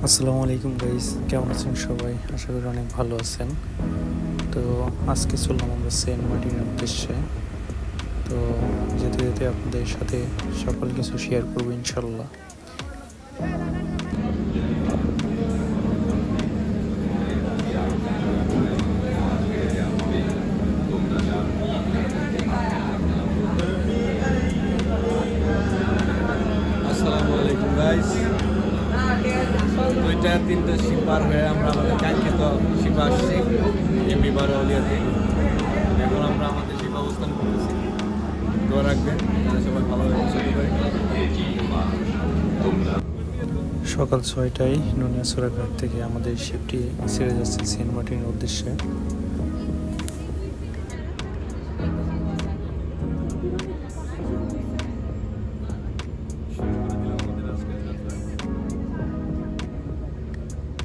আসসালামু আলাইকুম গাইস, কেমন আছেন সবাই? আশা করি অনেক ভালো আছেন। তো আজকে চললাম আমরা সেন্ট মার্টিনের উদ্দেশ্যে। তো যেতে যেতে আপনাদের সাথে সকল কিছু শেয়ার করবো ইনশাল্লাহ। আসসালামু আলাইকুম গাইস। দুইটা তিনটা শিপ পার হয়ে আমরা আমাদের কাঙ্ক্ষিত শিপ আসছি এমবি বারোয়ালিয়াতে। এখন আমরা আমাদের শিপ অবস্থান করতেছি। দোয়া রাখবেন সবাই ভালোভাবে পৌঁছাতে পারি। সকাল 6টায় নুনিয়াছড়া ঘাট থেকে আমাদের শিপটি ছেড়ে যাচ্ছে সেন্ট মার্টিনের উদ্দেশ্যে।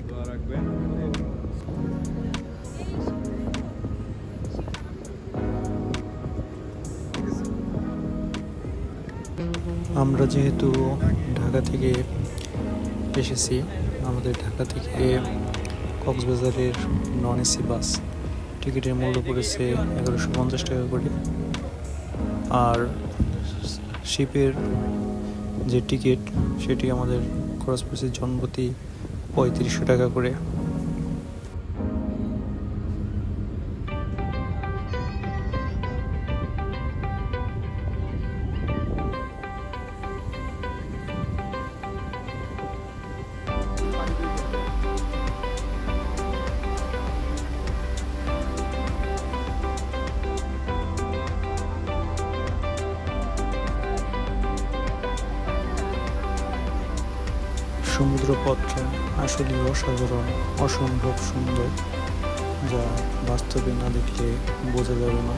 দোয়া রাখবেন। আমরা যেহেতু ঢাকা থেকে এসেছি, আমাদের ঢাকা থেকে কক্সবাজারের নন এসি বাস টিকিটের মূল্য পড়েছে 1150 টাকা করে। আর শিপের যে টিকিট সেটি আমাদের খরচ পড়েছে জনপ্রতি 3500 টাকা করে। সমুদ্রপথটা আসলে অসাধারণ, অসম্ভব সুন্দর, যা বাস্তবে না দেখলে বোঝা যাবে না।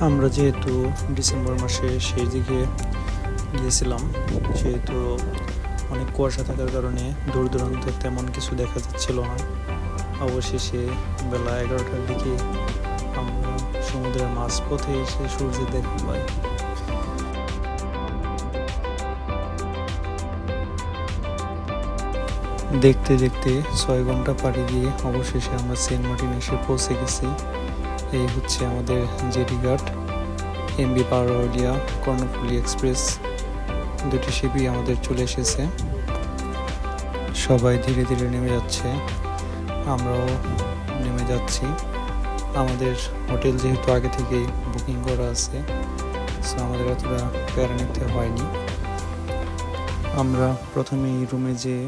আমরা যেহেতু ডিসেম্বর মাসে শেষ দিকে গিয়েছিলাম, সেহেতু অনেক কুয়াশা থাকার কারণে দূর দূরান্তে তেমন কিছু দেখা যাচ্ছিল না। অবশেষে বেলা 11টার দিকে আমরা সমুদ্রের মাঝপথে এসে সূর্যের দেখা পাই। দেখতে দেখতে 6 ঘন্টা পাড়ি দিয়ে অবশেষে আমরা সেন্ট মার্টিন এসে পৌঁছে গেছি। এই হচ্ছে আমাদের জেটি ঘাট। এমবি বারোয়ালিয়া কর্ণফুলী এক্সপ্রেস দুটি শিপই আমাদের চলে এসেছে। সবাই ধীরে ধীরে নেমে যাচ্ছে, আমরাও নেমে যাচ্ছি। আমাদের হোটেল যেহেতু আগে থেকেই বুকিং করা আছে, সো আমাদের অতটা প্যারা নিতে হয়নি। আমরা প্রথমে এই রুমে যেয়ে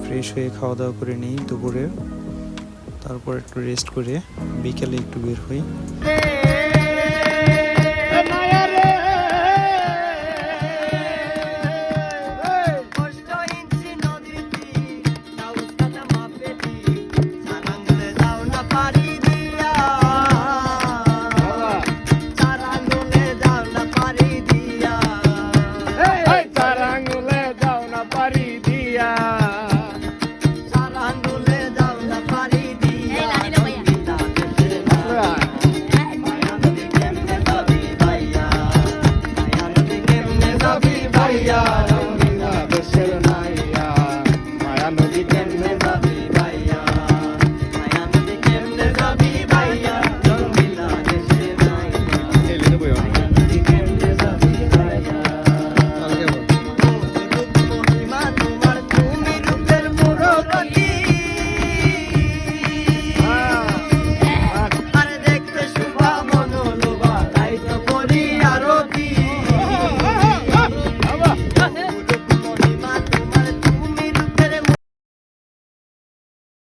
ফ্রেশ হয়ে খাওয়া দাওয়া করে নিই দুপুরে, তারপর একটু রেস্ট করে বিকেলে একটু বের হই।